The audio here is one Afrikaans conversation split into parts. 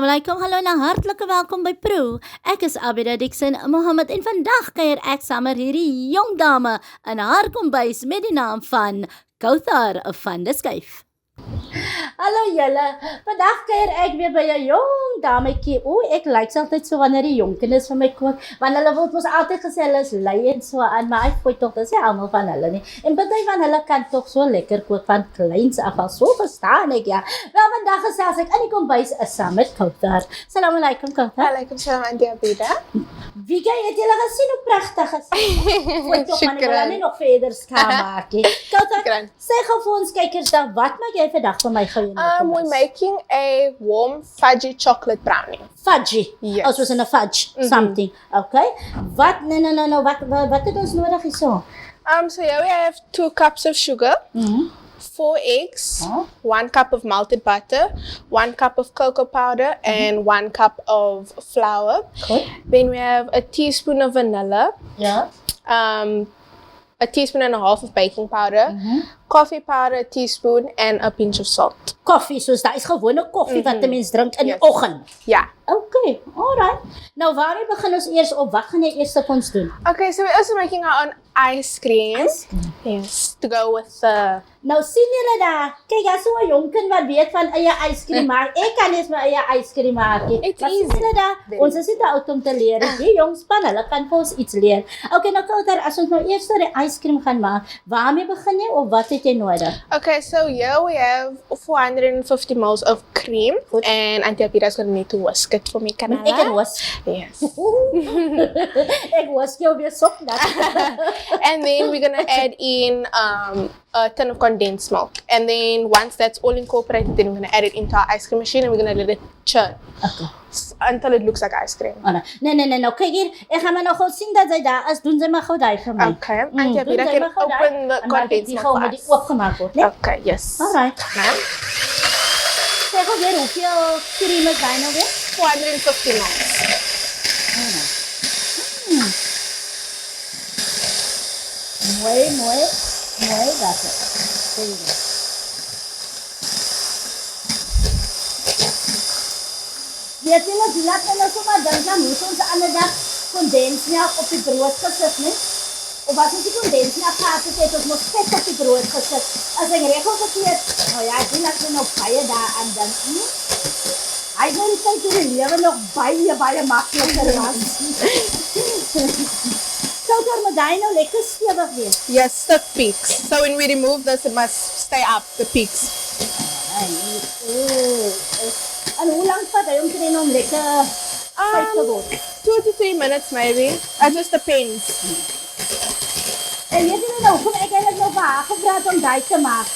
Assalamu alaikum, hallo en hartlike welkom by Proe. Ek is Abidah, Dixon, Mohamed en vandag kuier ek saam met hierdie jong dame in haar kombuis met die naam van Kauthar van Schyff. Hallo julle, vandag kuier ek weer by 'n jong dametjie. Ek like altyd so wanneer die jong kinders vir my kook, want hulle word mos altyd gesê hulle is lui en so aan, maar ek voel tog dis nie almal van hulle nie. En party van hulle kan tog so lekker kook van kleins af al, so verstaan ek ja. Wel vandag gesels ek in die kombuis is saam met Kauthar. Assalamu alaikum Kauthar. Alaikum salam auntie Abidah. Wie het julle gesien hoe pragtig is? Voel tog man, ek wil nie nog verder skaam maak nie. Kauthar, sê gou vir ons kykers dan, wat maak jy vandag vir my gou? We're making a warm fudgy chocolate brownie. Fudgy? Yes. Als was in 'n fudge, something. Okay. Wat, no, wat het ons nodig hierso? So here we have 2 cups of sugar, 4 eggs, 1 cup of melted butter, 1 cup of cocoa powder, and 1 cup of flour. Good. Then we have a teaspoon of vanilla, Ja. a teaspoon and a half of baking powder, coffee powder, a teaspoon, and a pinch of salt. Koffie, soos daar is gewone koffie wat 'n mens drink in die oggend. Yeah. Okay, alright. Nou waarmee begin ons eers op? Wat gaan jy eers vir ons doen? Okay, so we're also making our own ice cream. Yes, to go with the... Nou sien julle daar, kyk daar so 'n jong kind wat weet van eie ijskream maak. Ek kan nie eens my eie ijskream maak nie. It's Maar sien easy. julle daar, ons is nie te oud om te leer. Die jong span, hulle kan vir ons iets leer. Okay, nou Kauthar, as ons nou eers die ijskream gaan maak, waarmee begin jy of wat het jy nodig? Okay, so here we have 450 ml of cream. Goed. And Auntie Abidah is going to need to whisk it for me, can I? Ek kan was. Yes. Ek was jou weer sok dat. And then we're going to add in a ton of condensed milk. And then once that's all incorporated, then we're going to add it into our ice cream machine and we're going to let it churn Okay. until it looks like ice cream. Oh, nee, nou kyk hier, ek gaan maar nou gou sien dat sy daar is, doen sy maar gou daai vir my. Okay, Auntie Abidah can open the condensed milk for milk. Die us. oopgemaak word, né? Okay, yes. Alright. Now, Sê gou weer hoeveel cream is daai nou weer? 450 ml. Mooi, dat is. Weet jy wat, die laat my nou so maar dink, dan moet ons 'n ander dag kondensmelk op die brood gesit, né? Of as ons die kondensmelk gehad het, ons moet vet op die brood gesit. As ek reg opgekeer, nou ja, die laat my nou baie daaraan dink. Hy gaan die tyd in die lewe nog baie makliker was. Kauthar, moet hy nou lekker stewig wees. Yes, the peaks. So when we remove this, it must stay up, the peaks. En hoe lang vat hy om te doen om lekker feit te word? 2 to 3 minutes maybe. It just depends. En weet jy nou, kom ek eintlik nou vir haar gevra om daai te maak.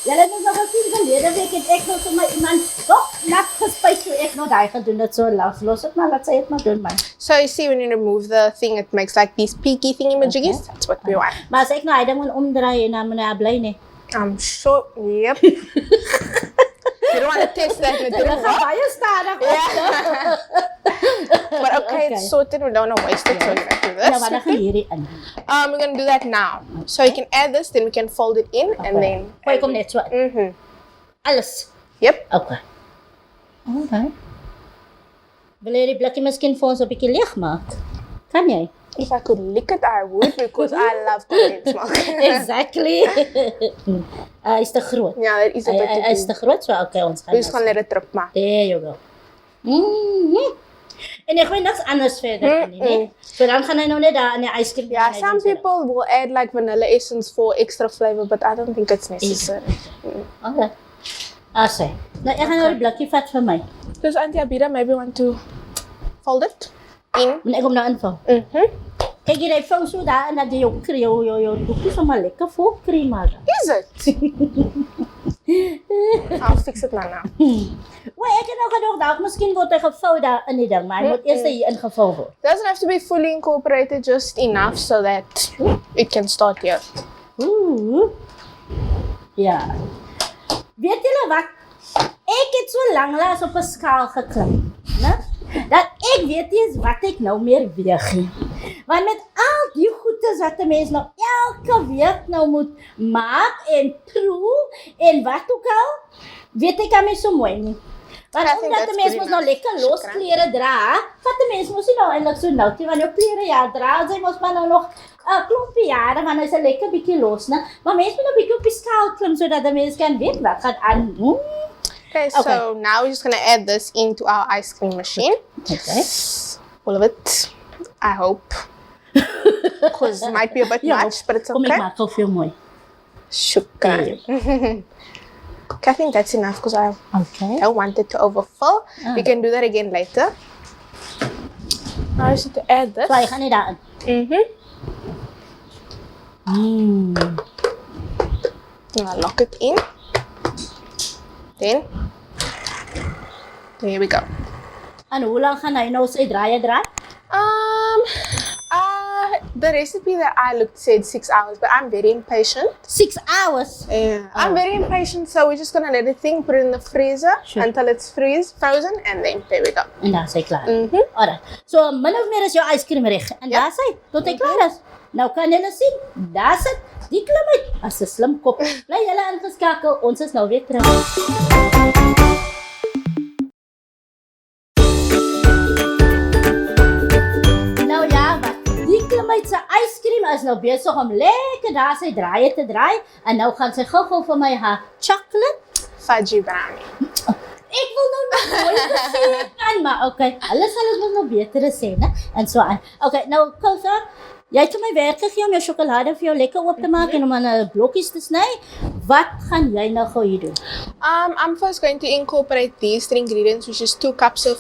Julle het nog gesien verlede week het ek nog sommer iemand so nat gespuit toe ek nog daai gedoen het so los het maar laat sy dit maar doen man. So you see when you remove the thing, it makes like these peaky thingy-majiggies. Okay. That's what we want. Maar as ek nou hy ding moet omdraai en dan moet hy bly nie. I'm sure, yep. You don't want to taste that. It Dit didn't gaan work. baie stadig op. But okay, it's sorted. We don't want to waste it. So we're going to do Nou wat this. gaan hierdie in? We're going to do that now. So you can add this, then we can fold it in, and then... Gooi kom net so. Alles. Yep. Okay. Alright. Wil jy die blikkie miskien vir ons 'n bietjie leeg maak? Kan jy? If I could lick it, I would, because I love condensed milk. Exactly. Is te groot. Yeah, that is a bit Hy is too te groot, so okay, ons gaan. We just going to let it drip, ma. There you go. En ek gooi niks anders verder in nie, né? So dan gaan hy nou net daar in die ijskream. Yeah, some people will add like vanilla essence for extra flavor, but I don't think it's necessary. Okay. Asai. Nou ek gaan nou die blikkie vat vir my. Does Auntie Abidah maybe want to fold it in? Moet ek hom nou invul? Kyk hier, hy vou so daar en dat jy jou doekie sommer lekker vol cream maak. Is it? I'll fix it now. Ek het nou gedoog, dalk miskien word hy gevou daar in die ding, maar hy moet eers hier ingevul word. Doesn't have to be fully incorporated, just enough so that it can start here. Ja. Weet julle wat? Ek het so lanklaas op 'n skaal geklim, né? Dat ek weet nie eens wat ek nou meer weeg nie. Want met al die goedes wat 'n mens nou elke week nou moet maak en proe en wat ook al, weet ek aan my so mooi nie. Want I think omdat that's die mens good mos nou enough. lekker los Shukran. klere dra, vat die mens mos nie nou eintlik so nou nie, want jou klere ja dra, sy mos maar nou nog 'n klompie jare, want hy's 'n lekker bietjie los, né? Maar mens moet 'n bietjie op die skaal klim sodat die mens kan weet wat gaan aan. Okay, so now we're just gonna add this into our ice cream machine. Okay. All of it. I hope. Because it might be a bit much, but it's Kom ek okay. maak gou veel mooi. Shukran. Okay, I think that's enough because I Okay. don't want it to overfill. We can do that again later. Now I just need to add this. So hy gaan nie daarin. Now lock it in. Then, there we go. En hoe lank gaan hy nou sy draai? The recipe that I looked said 6 hours, but I'm very impatient. 6 hours. Yeah, I'm very impatient, so we're just gonna let it thing, put it in the freezer until it's frozen, and then there we go. En dan is hy klaar. Alright. So min of meer is jou yskriem reg. En daar is hy, tot hy klaar is. Nou kan julle sien, daar sit die klim uit. As 'n slim kop. Bly julle ingeskakel. Ons is nou weer terug. Nou ja, wat die klim uit sy yskriem is nou besig om lekker daar sy draaie te draai. En nou gaan sy gou-gou vir my haar chocolate Fudgy brownie. ek wil nou nog nooit gesê kan, maar okay, alles moet nog beter sê, né? En so aan. Okay, nou Kauthar, jy het my werk gegee om jou sjokolade vir jou lekker oop te maak en om aan blokkies te sny. Wat gaan jy nou gou hier doen? I'm first going to incorporate these 3 ingredients, which is 2 cups of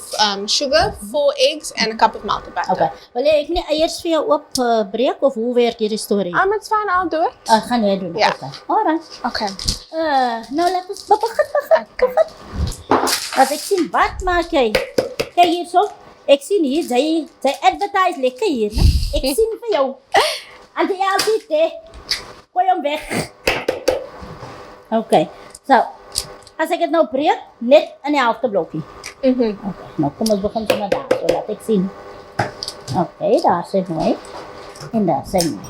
sugar, 4 eggs, and a cup of melted butter. Okay. Wil jy ek nie eiers vir jou oop breek of hoe werk hierdie storie? It's fine, I'll do it. Gaan jy doen? Ja. Okay. Alright. Okay. Nou laat ons begin. Wat ek sien, wat maak jy? Kyk hierso. Ek sien hier, sy advertise lekker hier, né? Ek sien vir jou. Anti-altite. Gooi hom weg. Okay. So, as ek dit nou breek, net in die helfte blokkie. Okay, nou kom ons begin sommer daar. So laat ek sien. Okay, daar sê mooi. En daar sê mooi.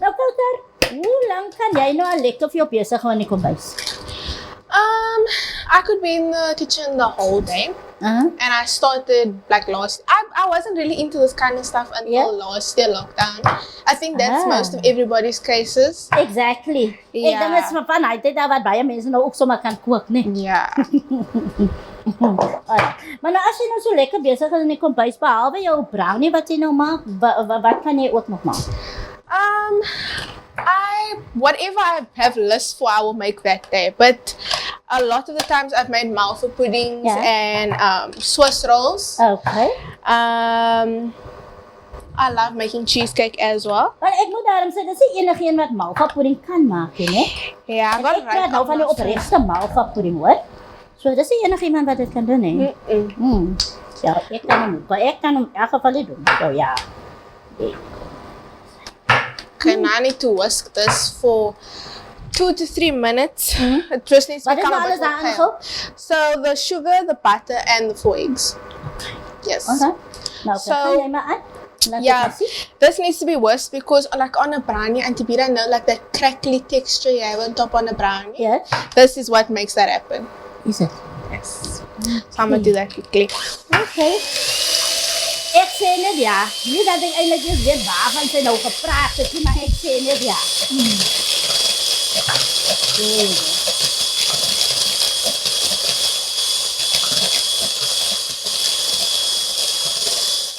Nou Kauthar, hoe lank kan jy nou al lekker vir jou besig hou in die kombuis? I could be in the kitchen the whole day. And I started like I wasn't really into this kind of stuff until last year lockdown. I think that's most of everybody's cases. Exactly. Ek dink dit is maar van hy tyd daar wat baie mense nou ook sommer kan kook, né? Yeah. Maar nou as jy nou so lekker besig is in die kombuis, behalwe jou brownie wat jy nou maak, wat kan jy ook nog maak? Whatever I have list for, I will make that day. But a lot of the times I've made malva puddings and Swiss rolls. Okay. I love making cheesecake as well. Want ek moet daarom sê, dis nie enigeen wat malva pudding kan maak nie, né? Yeah, I got Ek praat nou van die opregte malva pudding, hoor. So dis nie enigiemand wat dit kan doen, hè? Ja, ek kan hom in elk geval doen. So ja. Okay, now I need to whisk this for 2 to 3 minutes. It just needs to become a bit more pale. So the sugar, the butter, and the 4 eggs. Yes. Okay. Nou, kan jy maar aan? Yeah, this needs to be whisked because like on a brownie, Abidah know like that crackly texture you have on top on a brownie. Yes. This is what makes that happen. Is it? Yes. So I'm gonna do that quickly. Okay. Ek sê net ja. Nie dat ek eintlik eens weet waarvan sy nou gepraat het nie, maar ek sê net ja.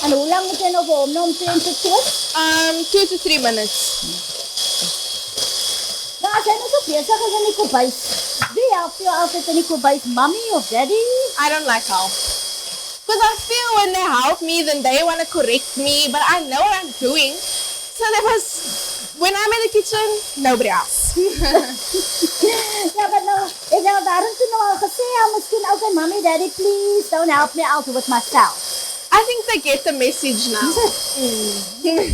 En hoe lang moet jy nou vir hom nou om te kook? 2 to 3 minutes. Nou, as jy nou so besig is in die kombuis, wie help jou altyd in die kombuis? Mommy of daddy? I don't like help. Because I feel when they help me, then they want to correct me, but I know what I'm doing. So there was, when I'm in the kitchen, nobody else. Ja, maar nou, ek nou daarom toe nou al gesê, miskien okay, mommy, daddy, please don't help me out with myself. I think they get the message now. Okay.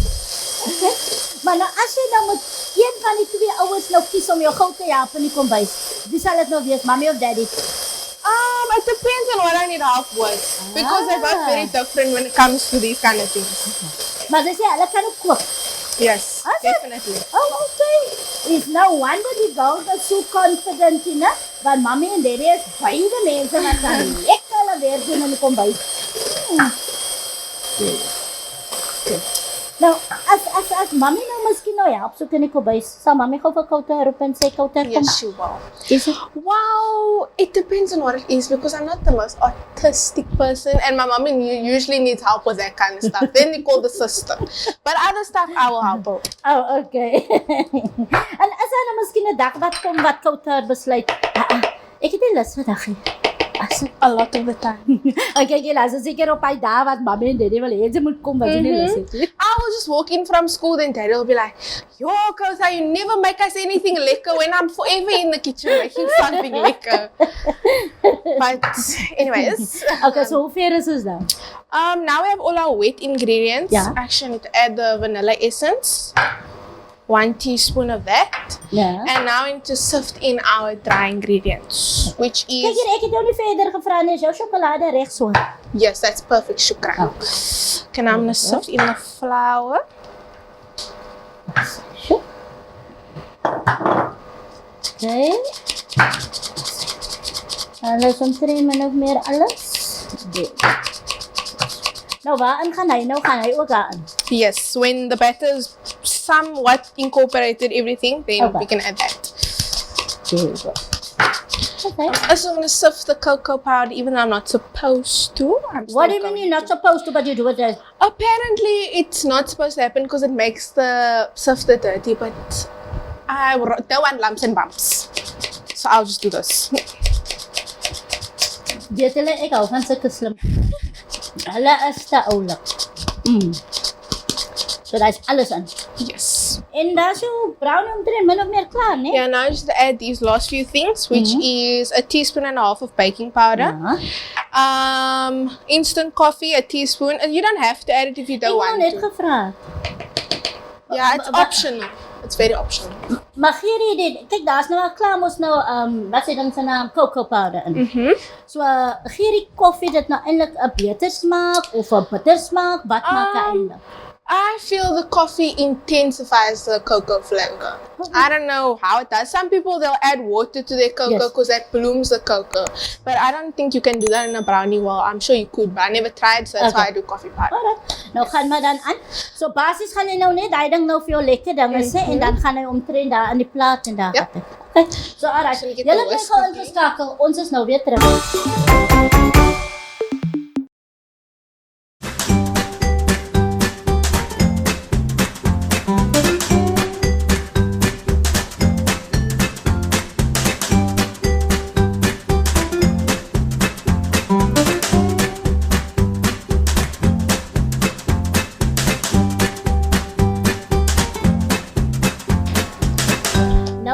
Maar nou, as jy nou met een van die 2 ouers nou kies om jou gou te help in die kombuis, wie sal dit nou wees, mommy of daddy? It depends on what I need help with. Because they're both very different when it comes to these kind of things. Maar dis hulle kan ook kook. Yes, definitely. Oh, okay. It's no wonder die girls are so confident, you know? Want mommy en daddy is beide mense wat kan lekker hulle werk doen in die kombuis. Nou, as mami nou miskien nou help soek in die kombuis, sal mami gou vir Kauthar roep en sê Kauthar kom. Yes, she will. Is it? Wow, it depends on what it is because I'm not the most artistic person and my mommy usually needs help with that kind of stuff. Then they call the sister. But other stuff, I will help her. Oh, okay. En as daar nou miskien 'n dag wat kom wat Kauthar besluit, ek het nie lus vandag nie. A lot of the time. Okay, jy laat seker op hy dae wat mami en daddy wil hê jy moet kom wat jy nie lus het nie. I will just walk in from school, then daddy will be like, yo, Kauthar, you never make us anything lekker when I'm forever in the kitchen making something lekker. But anyways. Okay, so hoe ver is ons nou? Now we have all our wet ingredients. Yeah. Actually, I need to add the vanilla essence. 1 teaspoon of that. Yeah. And now we need to sift in our dry ingredients, which is... Kyk hier, ek het jou nie verder gevra nie, is jou sjokolade reg so? Yes, that's perfect, shukran. Okay, now I'm going to sift in the flour. Okay. Alles omtrent min of meer alles. Nou waarin gaan hy? Nou gaan hy ook daarin. Yes, when the batter is somewhat incorporated everything, then we can add that. There you go. Okay. I'm also going to sift the cocoa powder, even though I'm not supposed to. What do you mean you're not supposed to, but you do it as? Apparently, it's not supposed to happen because it makes the sifter dirty, but I don't want lumps and bumps. So I'll just do this. Weet hulle, ek hou van sulke slim. Hulle is te oulik. So daar is alles in. Yes. En daar is jou brownie omtrent min of meer klaar, nee? Yeah, now just add these last few things, which is a teaspoon and a half of baking powder. Instant coffee, a teaspoon. And you don't have to add it if you don't want to. Ek wou net gevra. Yeah, it's optional. It's very optional. Maar gee jy dit, kyk daar's nou al klaar mos nou, wat sê dan sy naam, cocoa powder in. So, gee die koffie dit nou eintlik 'n beter smaak of 'n bitter smaak, wat maak hy eintlik? I feel the coffee intensifies the cocoa flavor. I don't know how it does. Some people, they'll add water to their cocoa because that blooms the cocoa. But I don't think you can do that in a brownie. Well, I'm sure you could, but I never tried, so that's why I do coffee powder. Alright. Nou gaan maar dan aan. So basies gaan jy nou net daai ding nou vir jou lekker dinge sê en dan gaan hy omtrent daar in die plaat en daar gaan. Okay. So alright. Julle bly gou ingeskakel. Ons is nou weer terug.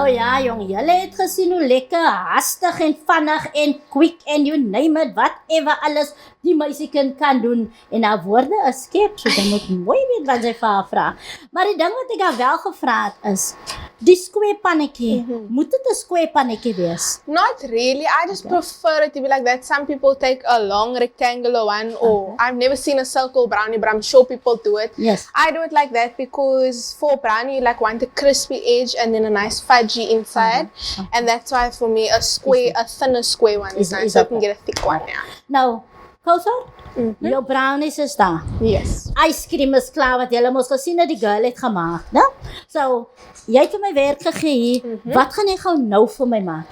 Ja, jong, julle het gesien hoe lekker, hastig en vinnig en quick en you name it, whatever alles die meisiekind kan doen. En haar woorde is skep, so jy moet mooi weet wat sy vir haar vra. Maar die ding wat ek haar wel gevra het is, die square pannetjie, moet dit 'n square pannetjie wees? Not really. I just prefer it to be like that. Some people take a long rectangular one, or I've never seen a circle brownie, but I'm sure people do it. Yes. I do it like that because for brownie, you like want a crispy edge and then a nice fudgy inside. And that's why for me, a square, a thinner square one is nice, so I can get a thick one now. Nou, Kauthar, jou brownies is daar. Yes. Ice cream is klaar wat julle mos gesien het die girl het gemaak, né? So, jy het vir my werk gegee. Wat gaan jy gou nou vir my maak?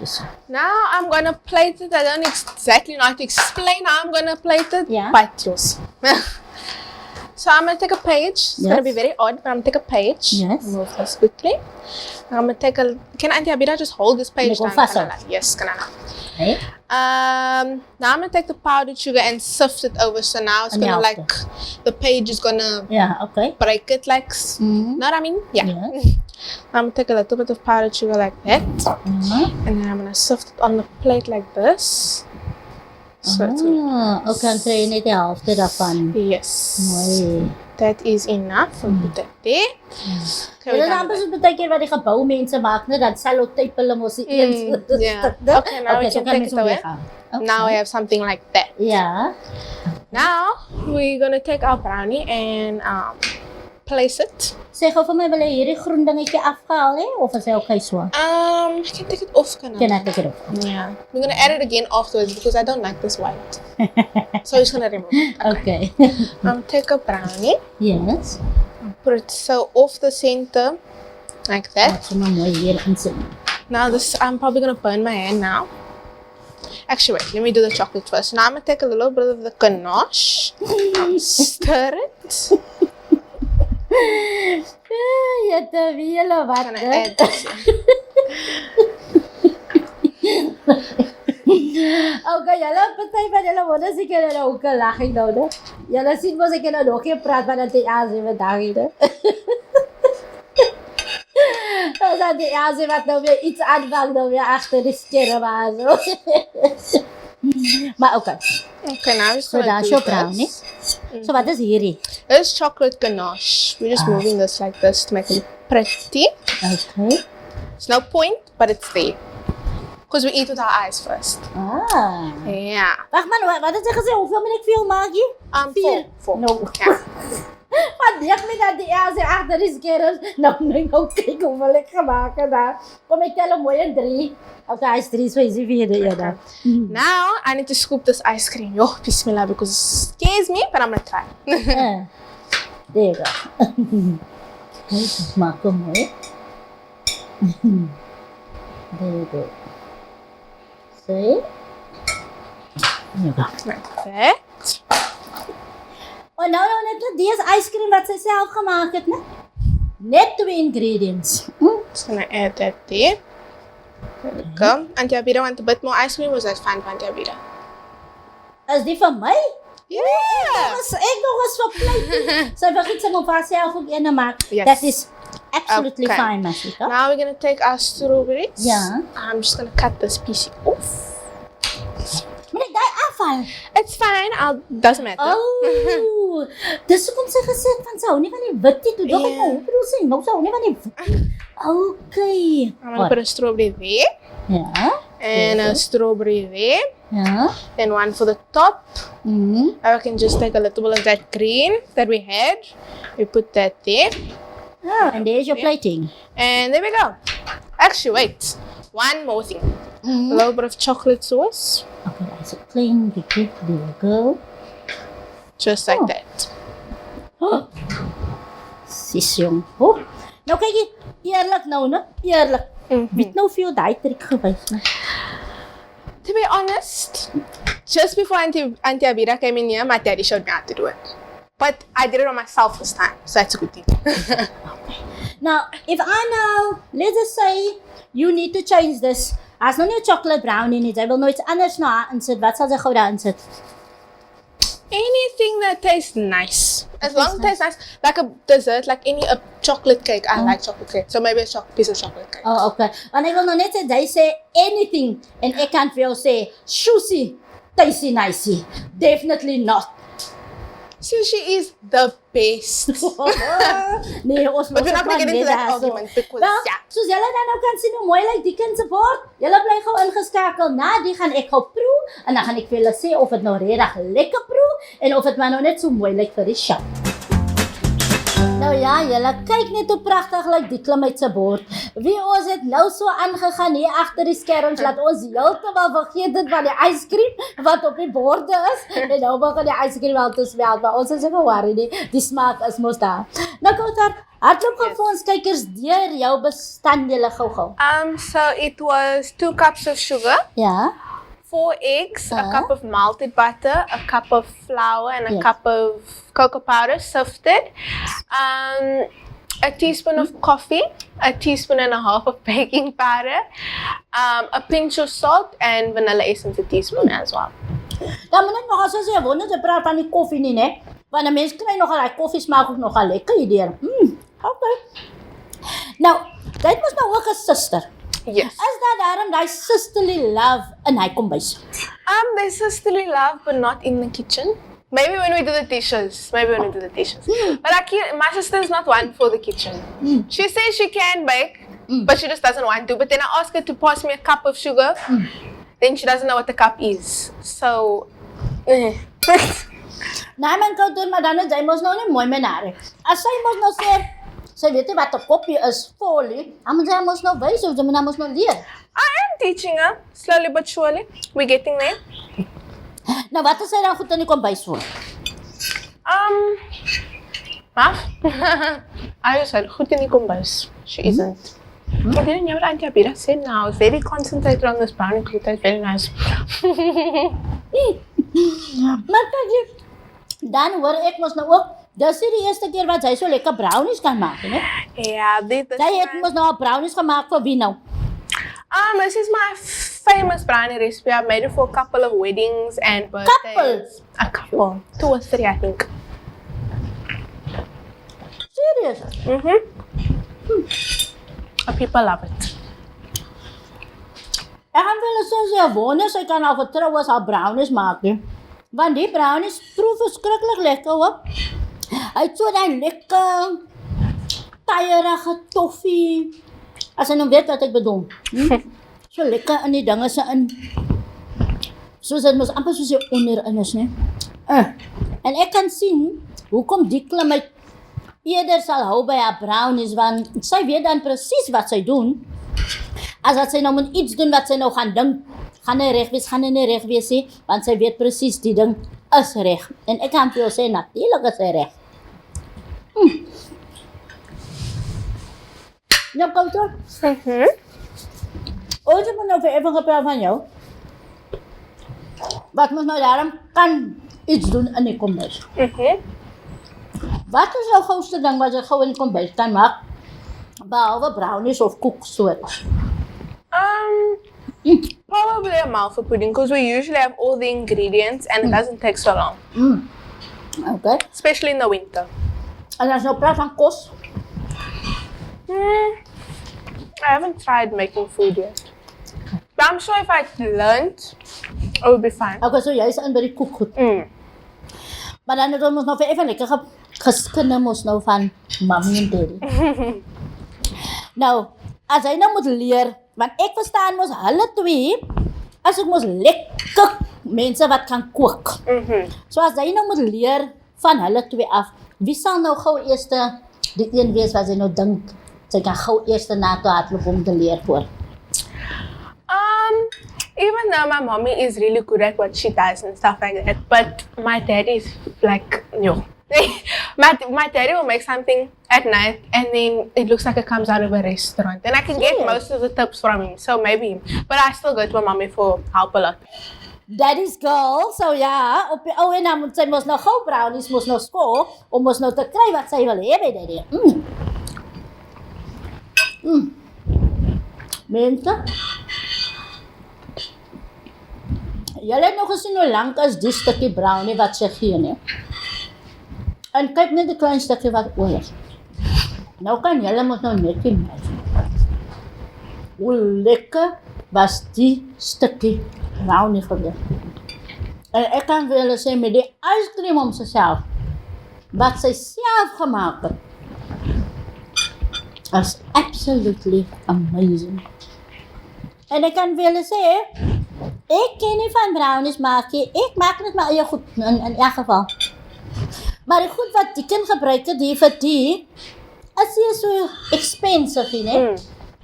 Now I'm gonna plate it. I don't exactly know how to explain how I'm gonna plate it. Yeah. But yes. So I'm gonna take a page. It's gonna be very odd, but I'm gonna take a page. Yes. Move this quickly. I'm gonna take a. Can Auntie Abidah just hold this page down? Yes, can I? Okay. Now I'm gonna take the powdered sugar and sift it over. So now it's gonna like the page is gonna break it like. Know what I mean? Yeah. I'm gonna take a little bit of powdered sugar like that, and then I'm gonna sift it on the plate like this. So it's okay, dan kry jy net die helfte daarvan. Yes. Mooi. That is enough. We'll put that there. Okay, dan amper so baie keer wat die gebou mense maak, net dan sellotape hulle mos die een. Yeah. Okay, now we can take it away. Now we have something like that. Yeah. Now we're gonna take our brownie and place it. Sê gou vir my, wil jy hierdie groen dingetjie afgehaal hê of is hy okay so? I can take it off, can Can I take it off? Yeah. We're gonna add it again afterwards because I don't like this white. So he's gonna remove it. Okay. Take a brownie. Yes. Put it so off the center, like that. So maar mooi hier insit. Now this, I'm probably gonna burn my hand now. Actually, wait, let me do the chocolate first. Now I'm gonna take a little bit of the ganache. Stir it. Jy te wiele wat. Gonna add this. Okay, julle party van julle word seker nou ook lag ek nou, né? Julle sien mos ek nou nog nie praat van dit as dag hier, né? Dat die Asie wat nou weer iets aanvang, nou weer achter die skerm aan, so. Maar okay. Okay, now we're just So gonna that's do your brownie. So wat is hierdie? This is chocolate ganache. We're just moving this like this to make it pretty. Okay. There's no point, but it's there. Because we eat with our eyes first. Ah. Yeah. Wacht man, wat het jy gesê? Hoeveel moet ek veel maak hier? 4. No. Yeah. Wat deeg my dat die Asie achter die skerm? Nou kyk hoeveel ek gemaakt het daar. Kom ek tel mooi in 3. Okay, hy is 3, so is die 4de eerder. Now, I need to scoop this ice cream. Yo, bismillah, because it scares me, but I'm gonna try. There you go. Okay, maak hom mooi. There you go. See? There you go. Perfect. Oh, nou net deze ice cream wat sy self gemaakt het, né? Net 2 ingredients. Just gonna add that there. There we go. Auntie Abidah want a bit more ice cream, or is that fine for Auntie Abidah? Is die van my? Yeah. Ek nog eens verpleit. Sy vergiet sy moet vir haarself ook ene maak. Yes. That is absolutely Okay. fine, Masika. Now we're gonna take our strawberries. Yeah. I'm just gonna cut this piece off. Moet ek die afval? It's fine. Doesn't matter. Oh, dis hoekom sy gesê het van sy hou nie van die wit nie. Toe dog ek, Yeah. hoe bedoel sy? Nou sy hou nie van die wit. Okay. I'm gonna put a strawberry there. Ja. And a strawberry there. Ja. Then one for the top. Mhm. Now we can just take a little bit of that green that we had. We put that there. Oh, and there's your plating. And there we go. Actually, wait. One more thing. A little bit of chocolate sauce. Okay, that's a clean bietjie. There we go. Just like that. Oh. Sis jong. Oh. Nou kyk jy, eerlik nou, né? Eerlik. Wie het nou vir jou daai trick gewys, né? To be honest, just before Auntie Abidah came in here, my daddy showed me how to do it. But I did it on myself this time, so that's a good thing. Now, if I know, let's just say, you need to change this. As nou nie 'n chocolate brownie nie, jy wil nou iets anders na haar insit. Wat sal sy gou daar insit? Anything that tastes nice. As long as it tastes nice. Like a dessert, like a chocolate cake. I like chocolate cake. So maybe a piece of chocolate cake. Oh, okay. Want ek wil nou net sê, jy sê anything, en ek kan vir jou sê, sushi, tasty nicey. Definitely not. Sushi is the best. Nee, ons But moet we're not going to get into that argument because, yeah. Soos julle dan nou kan sien hoe mooi lyk die kind se bord. Julle bly gou ingeskakel. Na die gaan ek gou proe en dan gaan ek vir julle sê of dit nou regtig lekker proe en of dit maar nou net so mooi lyk vir die show. Nou ja, julle kyk net hoe pragtig lyk die klim uit se bord. Wie ons het nou so aangegaan hier agter die skerms dat ons heeltemal vergeet het van die yskriem wat op die borde is. En nou begin die yskriem al te smelt, maar ons is nie worry nie. Die smaak is mos daar. Nou Kauthar, hardloop gou vir ons kykers deur jou bestanddele gou-gou. So it was 2 cups of sugar, Ja. 4 eggs, a cup of melted butter, a cup of flour, and a Yes. cup of cocoa powder sifted. A teaspoon of coffee, a teaspoon and a half of baking powder, a pinch of salt, and vanilla essence, a teaspoon as well. Dan moet ek nog as jy wonder te praat van die koffie nie, né? Want 'n mens kry nogal daai koffie smaak ook nogal lekker hierdeur. Okay. Nou, dit mos nou ook 'n suster. Yes. Is daar daarom daai sisterly love in hy kombuis? There's sisterly love, but not in the kitchen. Maybe when we do the dishes. But my sister is not one for the kitchen. She says she can bake, but she just doesn't want to. But then I ask her to pass me a cup of sugar. Then she doesn't know what the cup is. So, Nee, mijn Kauthar, maar dan is sy mos nou nie mooi met haar. As sy mos nou sê, sy weet nie wat 'n kopie is vol nie, dan moet sy mos nou wys of sy mos nou leer. I am teaching her, slowly but surely. We're getting there. Nou wat is sy dan goed in die kombuis voor? Maf? I was said, goed in die kombuis. She isn't. But didn't you know what Auntie Abidah said now? It's very concentrated on this brownie cake. It's very nice. Maar kyk jy, dan hoor ek mos nou ook, dis nie die eerste keer wat sy so lekker brownies kan maak, né? Yeah, this Sy het mos nou al brownies gemaakt vir wie nou? This is my famous brownie recipe. I made it for a couple of weddings and birthdays. A couple? 2 or 3, I think. Serious? People love it. Ek gaan wel sê, sy wonder, sy kan al vertrou as al brownies maak, nie? Want die brownies proef verskriklik lekker, hoor. Hy het so die lekker, taierige toffee, as jy nou weet wat ek bedoel. So lekker in die dinge se in. Soos dit mos amper soos jy onderin is, nie? En ek kan sien, hoekom die klim my eerder sal hou by haar brownies, want sy weet dan presies wat sy doen. As dat sy nou moet iets doen wat sy nou gaan dink, gaan hy reg wees, gaan hy nie reg wees nie, want sy weet presies die ding is reg. En ek kan vir jou sê, natuurlijk is hy reg. Nou, Kauthar? Ooit het my nou vir even gepraat van jou. Wat moet nou daarom kan iets doen in die kombuis. Wat is jou gauwste ding wat jy gauw in die kombuis kan maak? Behalve brownies of koeksoorts. Probably a malva pudding, because we usually have all the ingredients and it doesn't take so long. Okay. Especially in the winter. En as nou praat van kos? I haven't tried making food yet. But I'm sure if I learned, it would be fine. Okay, so jy is in by die koekgoed. Maar dan het ons nog vir even lekker geskinne mos nou van mommy en daddy. Nou, as hy nou moet leer, want ek verstaan mos hulle twee, as ek mos lekker mense wat kan kook. So as hy nou moet leer van hulle twee af, wie sal nou gauw eers die een wees wat sy nou dink, sy kan gauw eers na toe hardloop om te leer voor? Even though my mommy is really good at what she does and stuff like that, but my dad is like, no. my daddy will make something at night and then it looks like it comes out of a restaurant. And I can get most of the tips from him, so maybe him. But I still go to my mommy for help a lot. Daddy's girl, so ja, op die ou en dan moet sy mos nou gauw brownies mos nou skool, om mos nou te kry wat sy wil hê by daddy. Mense? Julle het nog gesien hoe lang is die stukkie brownie wat sy gee, nie? En kyk net die klein stukkie wat oor is. Nou kan julle mos nou net imagine. Hoe lekker was die stukkie brownie gewees. En ek kan vir julle sê met die ijscream om syself, wat sy self gemaakt het, is absolutely amazing. En ek kan vir julle sê, ek ken nie van brownies maak nie, ek maak net my eie goed, in elk geval. Maar die goed wat Dixon gebruik het hier vir die, is hier so expensive, nie?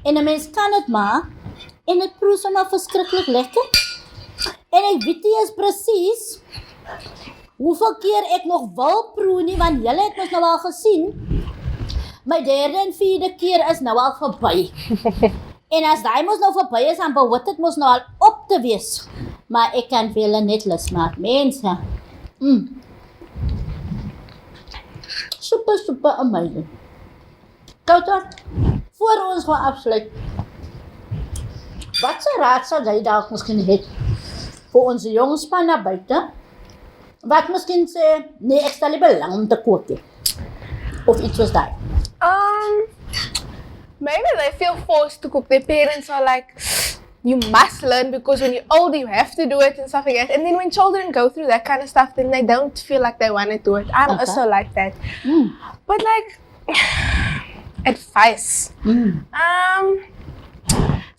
En 'n mens kan het maak, en het proe sommer verskriklik lekker. En ek weet nie is presies, hoeveel keer ek nog wil proe nie, want julle het ons nou al gesien, my 3de en 4de keer is nou al verby. En as die mos nou verby is, dan behoort het mos nou al op te wees. Maar ek kan vir julle net lus maak, mense. Super amazing. Kauthar, voor ons gaan afsluit, wat se raad sal jy dalk miskien het vir ons jong span na buite? Wat miskien sê, nee, ek stel nie belang om te kook nie. Of iets was daai. Maybe they feel forced to cook. Their parents are like, you must learn because when you're older you have to do it and stuff like that. And then when children go through that kind of stuff, then they don't feel like they want to do it. I'm also like that. But like, advice.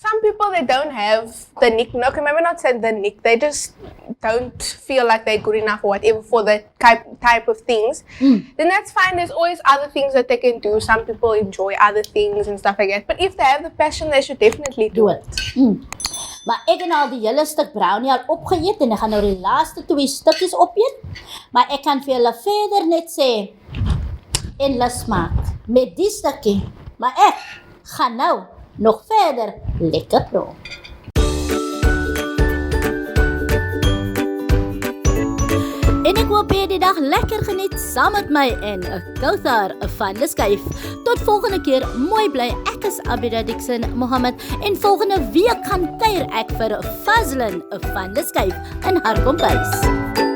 Some people, they don't have the nick. No, can maybe not say the nick. They just don't feel like they're good enough or whatever for that type of things. Then that's fine. There's always other things that they can do. Some people enjoy other things and stuff like that. But if they have the passion, they should definitely do it. Maar ek en al die hele stuk brownie al opgeëet en ek gaan nou die laaste 2 stukkies opeet. Maar ek kan vir julle verder net sê en lus maak met die stukkie. Maar ek gaan nou nog verder lekker proe. En ek hoop jy die dag lekker geniet saam met my en Kauthar van Schyff. Tot volgende keer, mooi bly. Ek is Abidah Dixon, Mohamed en volgende week gaan kuier ek vir Fazlin van Schyff in haar kombuis.